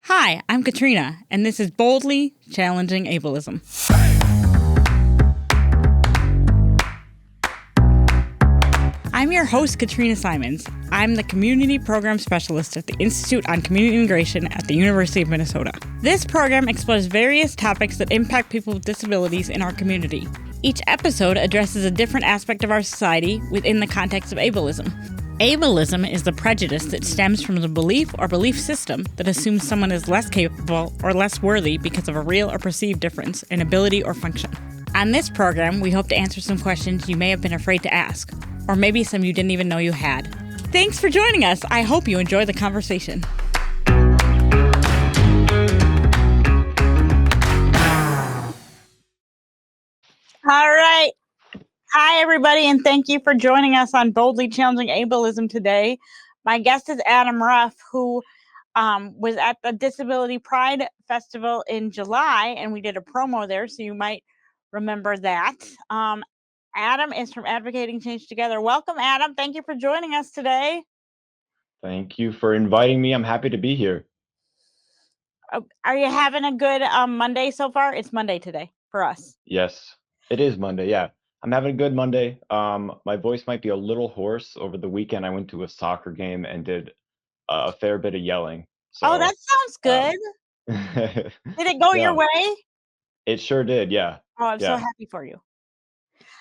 Hi, I'm Katrina, and this is Boldly Challenging Ableism. I'm your host, Katrina Simon. I'm the Community Program Specialist at the Institute on Community Integration at the University of Minnesota. This program explores various topics that impact people with disabilities in our community. Each episode addresses a different aspect of our society within the context of ableism. Ableism is the prejudice that stems from the belief or belief system that assumes someone is less capable or less worthy because of a real or perceived difference in ability or function. On this program, we hope to answer some questions you may have been afraid to ask, or maybe some you didn't even know you had. Thanks for joining us. I hope you enjoy the conversation. All right. Hi, everybody, and thank you for joining us on Boldly Challenging Ableism today. My guest is Adam Ruff, who was at the Disability Pride Festival in July, and we did a promo there, so you might remember that. Adam is from Advocating Change Together. Welcome, Adam. Thank you for joining us today. Thank you for inviting me. I'm happy to be here. Are you having a good Monday so far? It's Monday today for us. Yes, it is Monday. Yeah, I'm having a good Monday. My voice might be a little hoarse. Over the weekend, I went to a soccer game and did a fair bit of yelling. Oh, that sounds good. Did it go your yeah, way? it sure did. Yeah. Oh, I'm so Yeah. happy for you.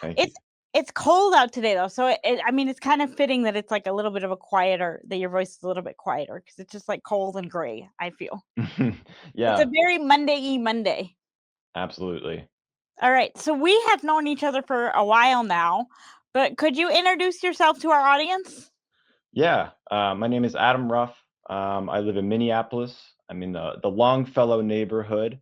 Thank you. It's cold out today though, so it's kind of fitting that it's like a little bit of a quieter, that your voice is a little bit quieter because it's just like cold and gray, I feel. It's Yeah, a very Monday-y Monday. absolutely. All right, so we have known each other for a while now, but could you introduce yourself to our audience? Yeah, my name is Adam Ruff. I live in Minneapolis. I'm in the Longfellow neighborhood.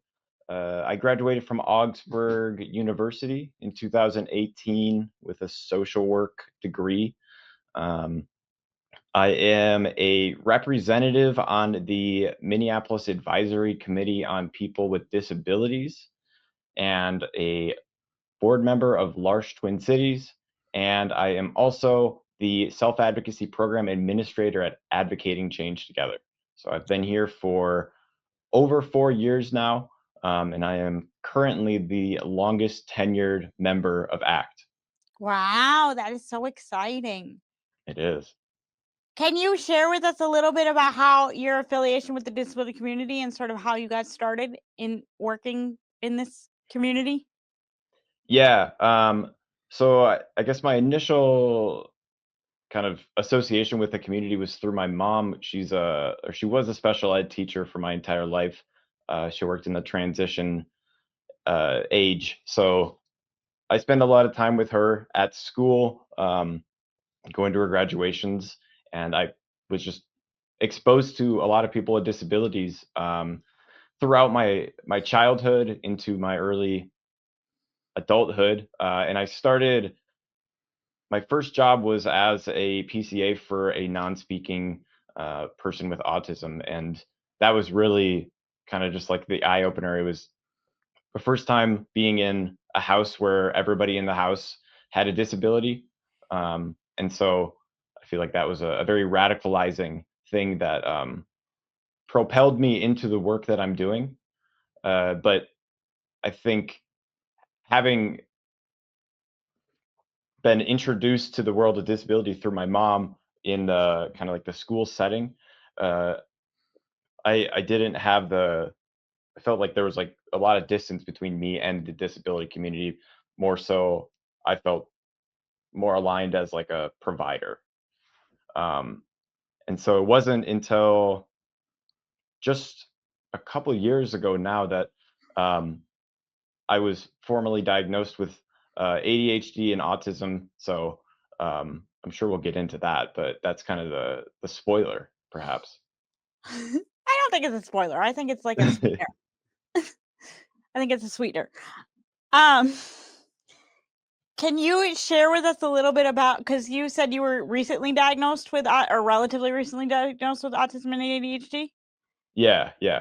I graduated from Augsburg University in 2018 with a social work degree. Um, I am a representative on the Minneapolis Advisory Committee on People with Disabilities and a board member of L'Arche Twin Cities. And I am also the self-advocacy program administrator at Advocating Change Together. So I've been here for over 4 years now, and I am currently the longest tenured member of ACT. Wow, that is so exciting. It is. Can you share with us a little bit about how your affiliation with the disability community and sort of how you got started in working in this community? Yeah. So I guess my initial kind of association with the community was through my mom. She was a special ed teacher for my entire life. She worked in the transition age, so I spend a lot of time with her at school, going to her graduations, and I was just exposed to a lot of people with disabilities throughout my childhood into my early adulthood, and I started. My first job was as a PCA for a non-speaking person with autism, and that was really kind of just like the eye opener. It was the first time being in a house where everybody in the house had a disability, and so I feel like that was a very radicalizing thing that propelled me into the work that I'm doing. But I think having been introduced to the world of disability through my mom in the kind of like the school setting, uh, I didn't have the I felt like there was like a lot of distance between me and the disability community. More so, I felt more aligned as like a provider. Um, and so it wasn't until just a couple years ago now that um, I was formally diagnosed with ADHD and autism. So I'm sure we'll get into that, but that's kind of the spoiler, perhaps. I don't think it's a spoiler. I think it's like a sweetener. I think it's a sweetener. Um, can you share with us a little bit about, because you said you were recently diagnosed with, or relatively recently diagnosed with autism and ADHD? Yeah, yeah.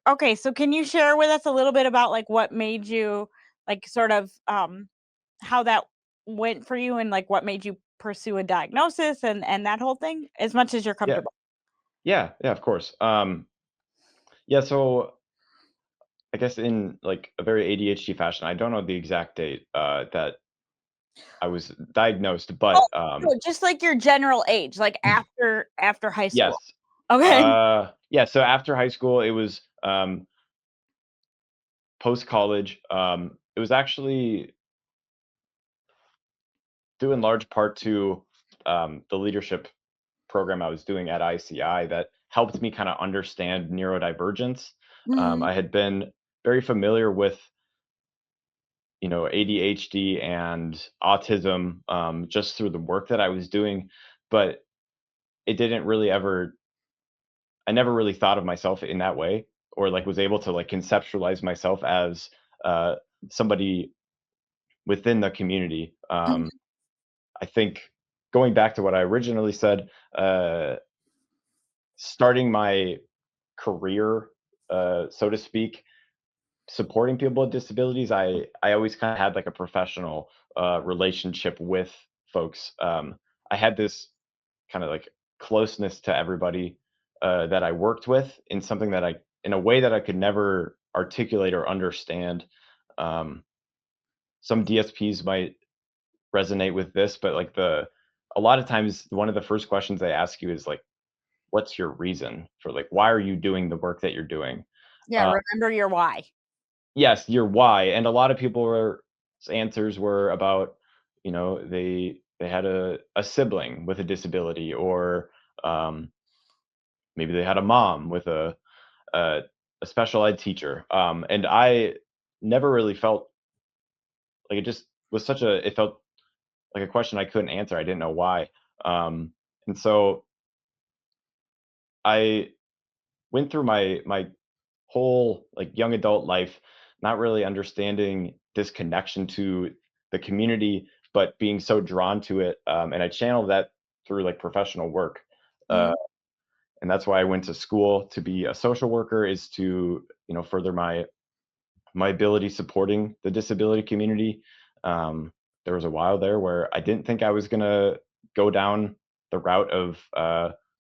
Okay, so can you share with us a little bit about like what made you, like sort of how that went for you and like what made you pursue a diagnosis and that whole thing, as much as you're Yeah. comfortable? Yeah, yeah, of course. Yeah, so I guess in like a very ADHD fashion, I don't know the exact date that I was diagnosed, Oh, but no, just like your general age, like after high school. yes. Okay. Yeah, so after high school, it was post college. It was actually due in large part to the leadership program I was doing at ICI that helped me kind of understand neurodivergence. Mhm. I had been very familiar with ADHD and autism just through the work that I was doing, but it didn't really ever. I never really thought of myself in that way, or like was able to like conceptualize myself as uh, somebody within the community. Mhm. I think going back to what I originally said, uh, starting my career, so to speak, supporting people with disabilities, I always kind of had like a professional relationship with folks. I had this kind of like closeness to everybody that I worked with in something that I in a way that I could never articulate or understand. Um, some DSPs might resonate with this, but like the a lot of times one of the first questions they ask you is like, "What's your reason for like why are you doing the work that you're doing?" Yeah, Uh, remember your why. yes, your why, and a lot of people were answers were about, they had a sibling with a disability, or maybe they had a mom with a, a special ed teacher, and I never really felt like it just was such a it felt like a question I couldn't answer. I didn't know why, and so I went through my whole like young adult life not really understanding this connection to the community, but being so drawn to it, and I channeled that through like professional work. Uh, Mhm. and that's why I went to school to be a social worker, is to further my ability supporting the disability community. Um, there was a while there where I didn't think I was gonna go down the route of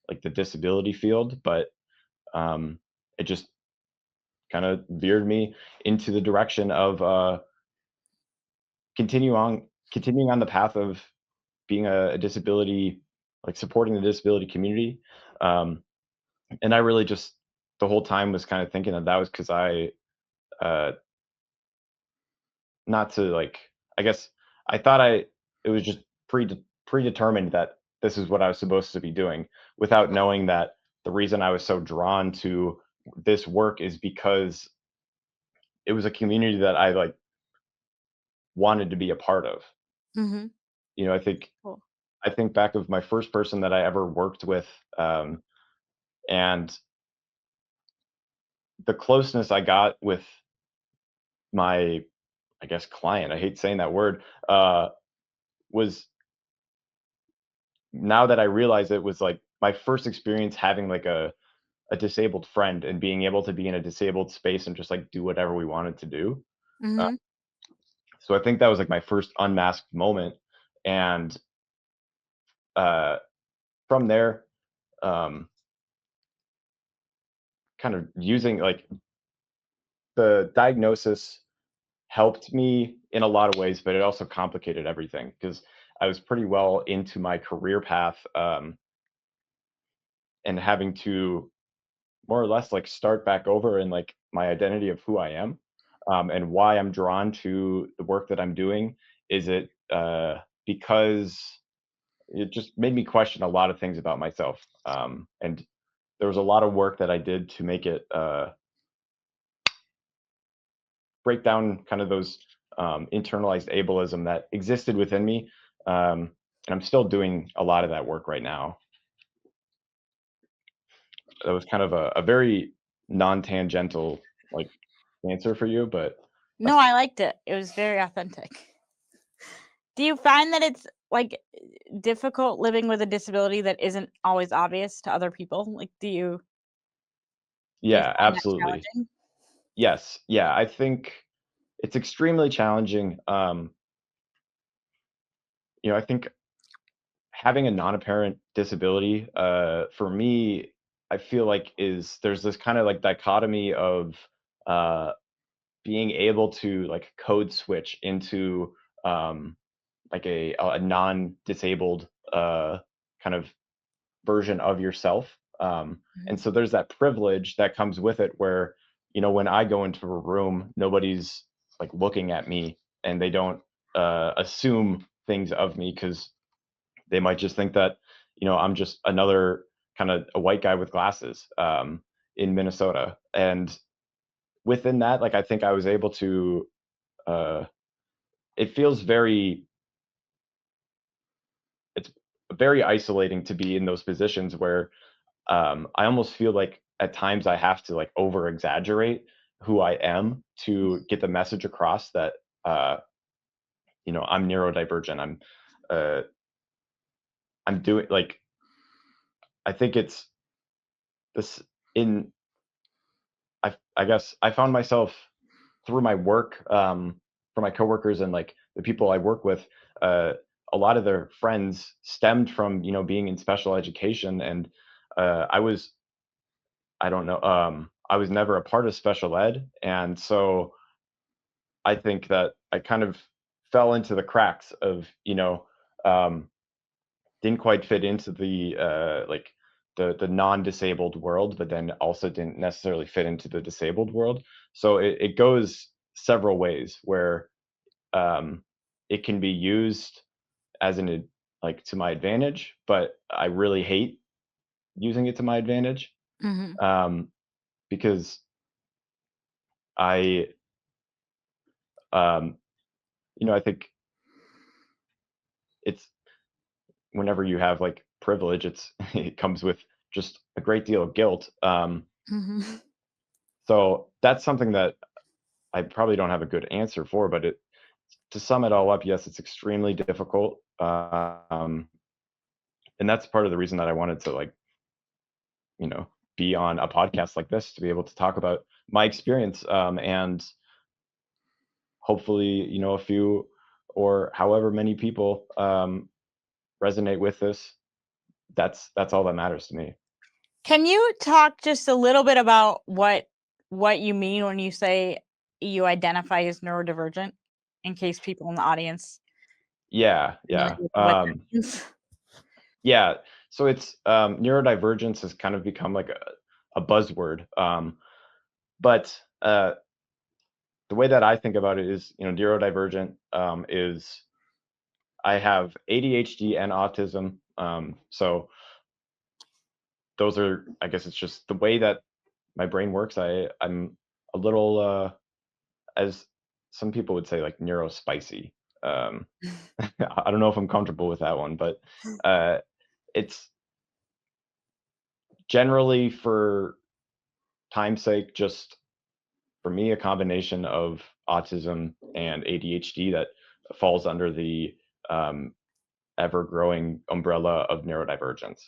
like the disability field, but it just kind of veered me into the direction of continue on continuing on the path of being a disability, like supporting the disability community. Um, and I really just the whole time was kind of thinking that that was because I uh, not to like I guess I thought it was just predetermined that this is what I was supposed to be doing, without knowing that the reason I was so drawn to this work is because it was a community that I like wanted to be a part of. Mhm. You know, Cool. I think back of my first person that I ever worked with, and the closeness I got with my, I guess, client. I hate saying that word. Was Now that I realize it was like my first experience having like a disabled friend and being able to be in a disabled space and just like do whatever we wanted to do. Uh, Mhm. so I think that was like my first unmasked moment, and uh, from there, um, kind of using like the diagnosis helped me in a lot of ways, but it also complicated everything because I was pretty well into my career path, and having to more or less like start back over in like my identity of who I am, and why I'm drawn to the work that I'm doing. Is it because it just made me question a lot of things about myself, and there was a lot of work that I did to make it break down kind of those internalized ableism that existed within me. And I'm still doing a lot of that work right now. That was kind of a very non-tangential like answer for you, but No, that's I liked it. It was very authentic. Do you find that it's, like, difficult living with a disability that isn't always obvious to other people? Like, do you yeah, find that absolutely. challenging? Yes, yeah. I think it's extremely challenging. I think having a non-apparent disability, for me, I feel like there's this kind of like dichotomy of uh, being able to like code switch into um, like a non-disabled kind of version of yourself. And so there's that privilege that comes with it where, when I go into a room, nobody's like looking at me and they don't assume things of me because they might just think that, I'm just another kind of a white guy with glasses in Minnesota. And within that, like, I think I was able to, uh, it feels it's very isolating to be in those positions where I almost feel like at times I have to like over exaggerate who I am to get the message across that uh, I'm neurodivergent. Uh, I'm doing like I think it's this in I guess I found myself through my work for my coworkers and like the people I work with. Uh, a lot of their friends stemmed from being in special education, and I don't know. I was never a part of special ed, and so I think that I kind of fell into the cracks of, um, didn't quite fit into the like the non-disabled world, but then also didn't necessarily fit into the disabled world. So it goes several ways where um, it can be used as like to my advantage, but I really hate using it to my advantage Mm-hmm. um, because I um, I think it's whenever you have like privilege, it comes with just a great deal of guilt. Mm-hmm. So that's something that I probably don't have a good answer for, but to sum it all up, yes, it's extremely difficult. And that's part of the reason that I wanted to like, you know, be on a podcast like this to be able to talk about my experience and hopefully, a few or however many people resonate with this. That's all that matters to me. Can you talk just a little bit about what you mean when you say you identify as neurodivergent, in case people in the audience Yeah, yeah. what that means? Yeah, so it's neurodivergence has kind of become like a buzzword. But the way that I think about it is, neurodivergent is I have ADHD and autism. So those are, I guess it's just the way that my brain works. I'm a little, as some people would say, like neurospicy. Um, I don't know if I'm comfortable with that one, but uh, it's generally for time's sake, just for me, a combination of autism and ADHD that falls under the um, ever growing umbrella of neurodivergence.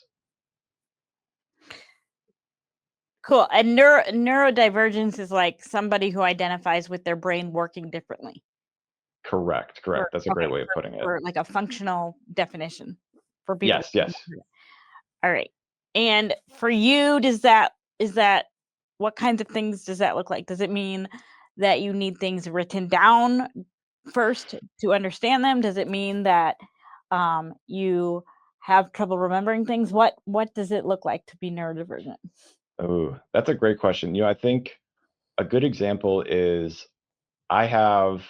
Cool. And neurodivergence is like somebody who identifies with their brain working differently. Correct. For, That's a okay, great way of putting it. for like a functional definition for people. Yes. Yes. All right. And for you, is that what kinds of things does that look like? Does it mean that you need things written down first to understand them? Does it mean that you have trouble remembering things? What does it look like to be neurodivergent? Oh, that's a great question. I think a good example is I have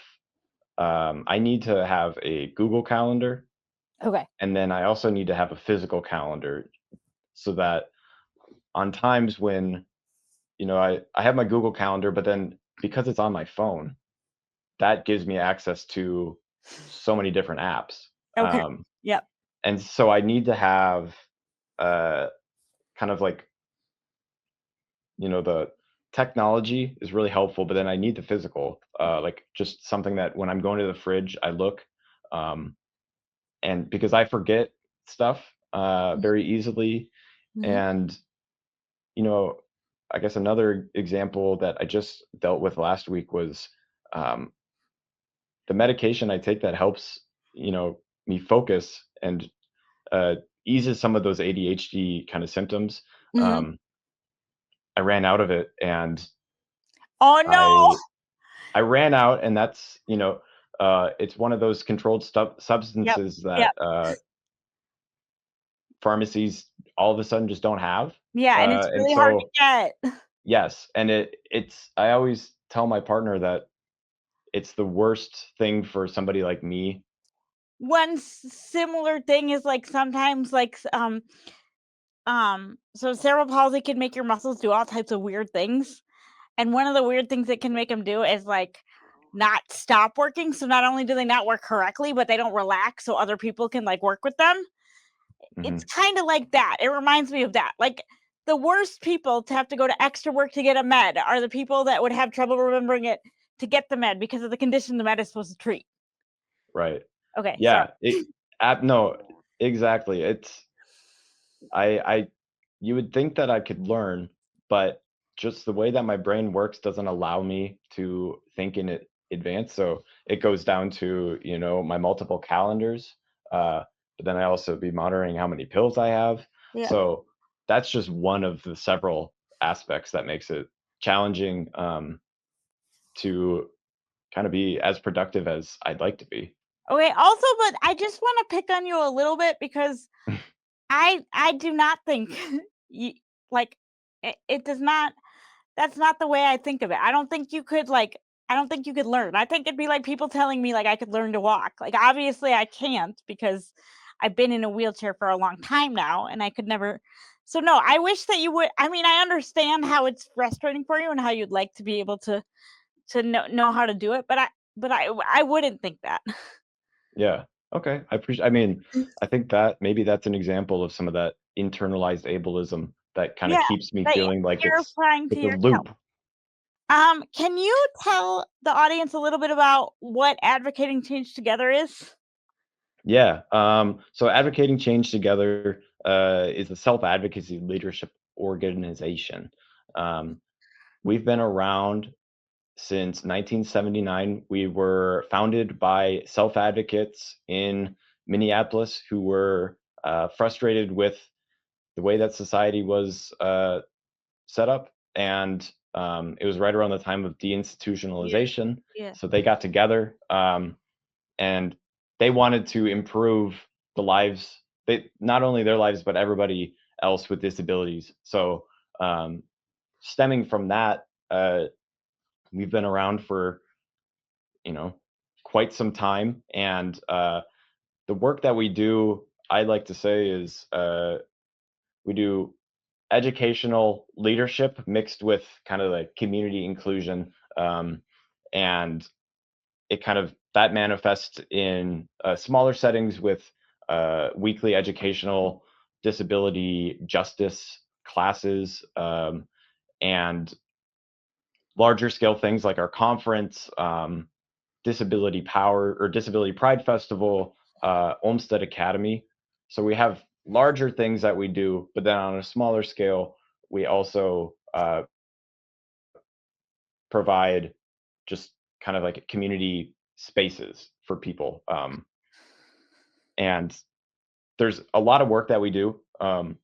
I need to have a Google Calendar, Okay. and then I also need to have a physical calendar so that on times when I have my Google Calendar, but then because it's on my phone, that gives me access to so many different apps. Okay. Yep. And so I need to have uh, kind of like, the technology is really helpful, but then I need the physical, like just something that when I'm going to the fridge, I look, um, and because I forget stuff very easily. Mm-hmm. And, you know, I guess another example that I just dealt with last week was um, the medication I take that helps, me focus and uh, eases some of those ADHD kind of symptoms. Mm-hmm. Um, I ran out of it, and Oh no. I ran out, and that's, it's one of those controlled Yep. substances that Yep. pharmacies all of a sudden just don't have. Yeah, and it's And really hard to so, get. yes, and it's I always tell my partner that it's the worst thing for somebody like me. One similar thing is like sometimes like so cerebral palsy can make your muscles do all types of weird things. And one of the weird things it can make them do is like not stop working. So not only do they not work correctly, but they don't relax so other people can like work with them. It's Mhm. kind of like that. It reminds me of that. Like the worst people to have to go to extra work to get a med are the people that would have trouble remembering it to get the med because of the condition the med is supposed to treat. Right. Okay, sorry. Yeah, no, exactly. I you would think that I could learn, but just the way that my brain works doesn't allow me to think in advance. So it goes down to, my multiple calendars. But then I also be monitoring how many pills I have. Yeah. So that's just one of the several aspects that makes it challenging, to kind of be as productive as I'd like to be. Okay, also, but I just want to pick on you a little bit because I do not think you like it does not that's not the way I think of it. I don't think you could I don't think you could learn. I think it'd be like people telling me like I could learn to walk. Like obviously I can't because I've been in a wheelchair for a long time now and I could never. So no, I wish that you would. I mean, I understand how it's frustrating for you and how you'd like to be able to know how to do it, but I wouldn't think that. Yeah. Okay. I mean, I think that maybe that's an example of some of that internalized ableism that kind of Yeah, keeps me that feeling like you're applying to it's a yourself. loop. Can you tell the audience a little bit about what advocating change together is? Yeah. So advocating change together is a self-advocacy leadership organization. Um, we've been around since 1979. We were founded by self-advocates in Minneapolis who were frustrated with the way that society was set up, and it was right around the time of Yeah, deinstitutionalization. yeah. So they got together, and they wanted to improve the lives, they not only their lives but everybody else with disabilities. So um, stemming from that, we've been around for, you know quite some time, and the work that we do, I like to say, is we do educational leadership mixed with kind of like community inclusion, and it kind of that manifests in smaller settings with weekly educational disability justice classes, and larger scale things like our conference, disability power or disability pride festival, olmsted academy. So we have larger things that we do, but then on a smaller scale we also provide just kind of like community spaces for people. And there's a lot of work that we do. And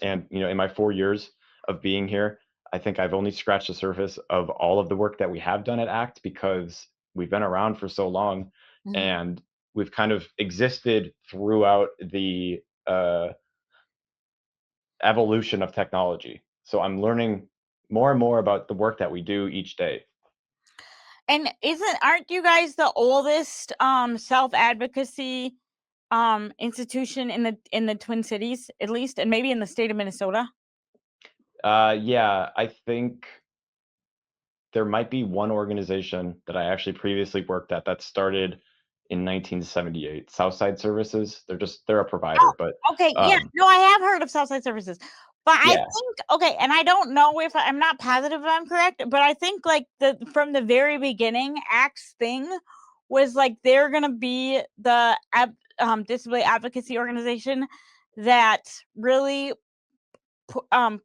in my 4 years of being here, I think I've only scratched the surface of all of the work that we have done at ACT, because we've been around for so long, Mhm. and we've kind of existed throughout the evolution of technology. So I'm learning more and more about the work that we do each day. And aren't you guys the oldest self-advocacy institution in the Twin Cities, at least, and maybe in the state of Minnesota? Yeah, I think there might be one organization that I actually previously worked at that started in 1978. Southside Services. They're a provider, but Oh, okay, yeah, um, no, I have heard of Southside Services, but I yeah. think okay, and I don't know if I'm not positive if I'm correct, but I think like from the very beginning, Axe thing was like they're gonna be the disability advocacy organization that really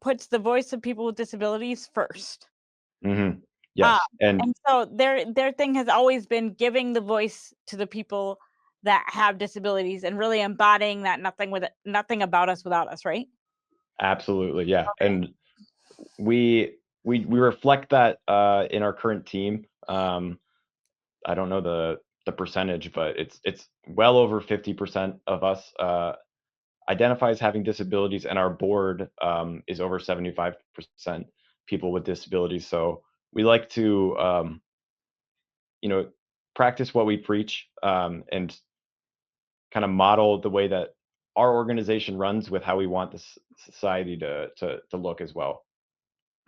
puts the voice of people with disabilities first. Hmm. Um, Yes, and and so their thing has always been giving the voice to the people that have disabilities and really embodying that nothing about us without us, right? absolutely, yeah. Okay. And we reflect that in our current team. I don't know the percentage, but it's well over 50% of us identify as having disabilities, and our board is over 75% people with disabilities. So we like to you know practice what we preach, and kind of model the way that our organization runs with how we want this society to look as well.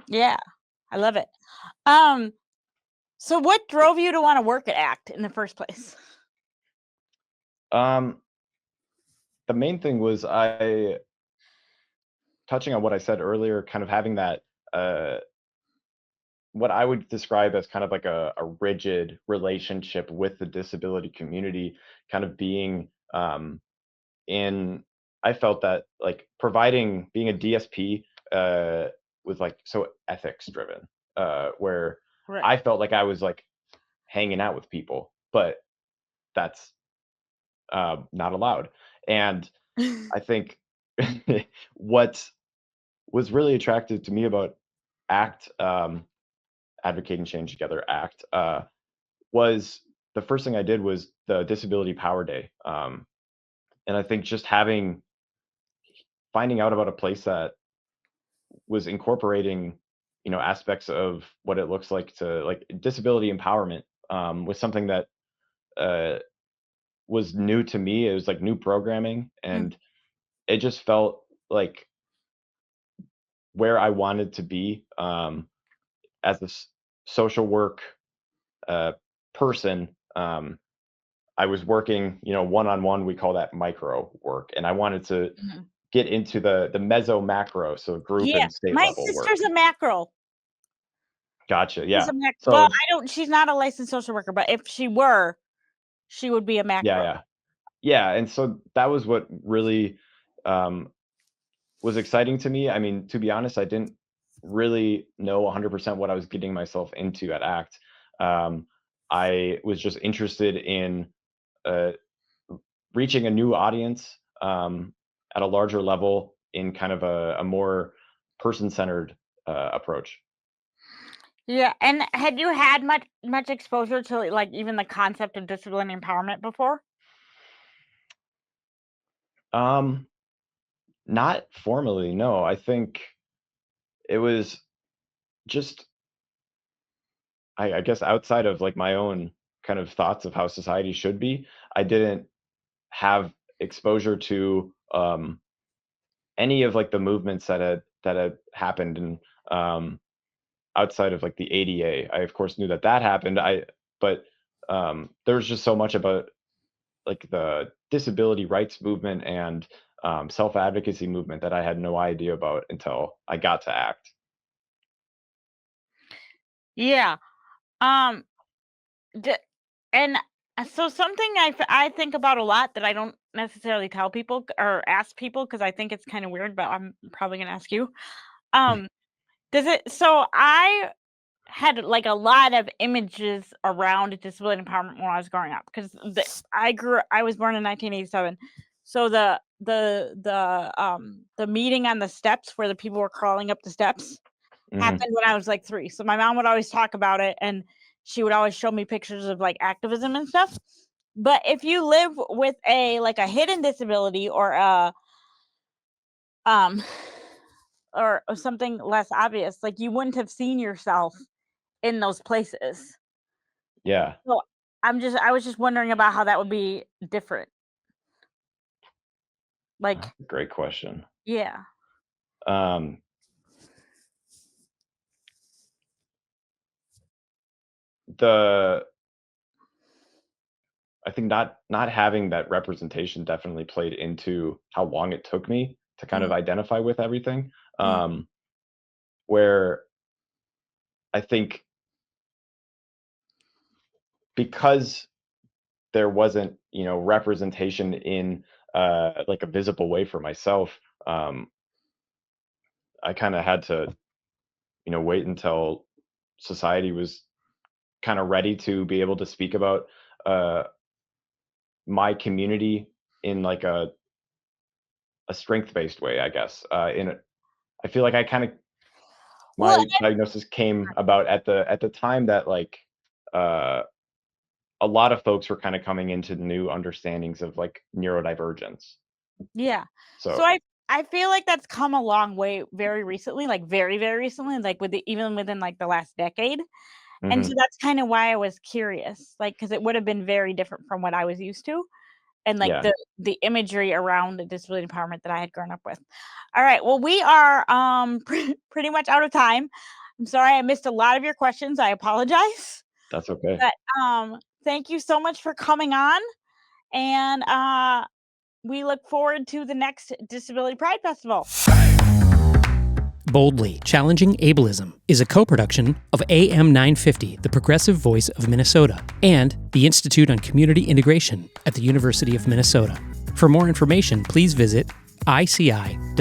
Yeah, I love it. Um, so what drove you to want to work at ACT in the first place? Um, the main thing was I touching on what I said earlier, kind of having that uh, what I would describe as kind of like a rigid relationship with the disability community, kind of being in. I felt that like providing being a DSP was like so ethics driven, where Right. I felt like I was like hanging out with people, but that's not allowed. And I think what was really attractive to me about ACT, Advocating Change Together ACT, was the first thing I did was the Disability Power Day. And I think just finding out about a place that was incorporating, aspects of what it looks like to like disability empowerment, was something that uh, was new to me. It was like new programming, Mm. and it just felt like where I wanted to be, as a social work uh, person. I was working, one on one. We call that micro work, and I wanted to Mhm. get into the meso macro, so group Yeah, and state my level work. sister's a macro. Gotcha. She's Yeah. a mac well, So I don't she's not a licensed social worker, but if she were, she would be a yeah, macro. yeah, yeah. And so that was what really um, was exciting to me. I mean, to be honest, I didn't really know 100% what I was getting myself into at ACT. Um, I was just interested in uh, reaching a new audience, at a larger level in kind of a more person-centered approach. Yeah, and had you had much exposure to, like, even the concept of disability empowerment before? Um, Not formally, no. I think it was just, I guess, outside of like my own kind of thoughts of how society should be. I didn't have exposure to any of like the movements that had happened, and um, outside of like the ADA. I of course knew that happened. But there was just so much about like the disability rights movement and self-advocacy movement that I had no idea about until I got to ACT. Yeah, um, d and, so something I think about a lot that I don't necessarily tell people or ask people because I think it's kinda weird, but I'm probably gonna ask you. Um, does it so I had, like, a lot of images around disability empowerment when I was growing up because I was born in 1987, so the meeting on the steps where the people were crawling up the steps Hmm. happened when I was, like, 3, so my mom would always talk about it, and she would always show me pictures of, like, activism and stuff, but if you live with a hidden disability um, or something less obvious, like, you wouldn't have seen yourself in those places. Yeah, So, I was just wondering about how that would be different. Like great question. yeah. Um, the I think not having that representation definitely played into how long it took me to kind of Mm, identify with everything. mm, Where I think because there wasn't, representation in like a visible way for myself, um, I kind of had to, wait until society was kind of ready to be able to speak about uh, my community in like a strength based way, I guess. I feel like I kind of my diagnosis came about at the time that like a lot of folks were kind of coming into new understandings of like neurodivergence. Yeah. So So I feel like that's come a long way very recently, like very, very recently, like even within like the last decade. And so mhm, that's kind of why I was curious, like, because it would have been very different from what I was used to, and like yeah, the imagery around the disability empowerment that I had grown up with. All right, well, we are pretty much out of time. I'm sorry I missed a lot of your questions. I apologize, that's okay. but thank you so much for coming on, and we look forward to the next Disability Pride Festival. Boldly Challenging Ableism is a co-production of AM 950, the progressive voice of Minnesota, and the Institute on Community Integration at the University of Minnesota. For more information, please visit ici.umn.edu.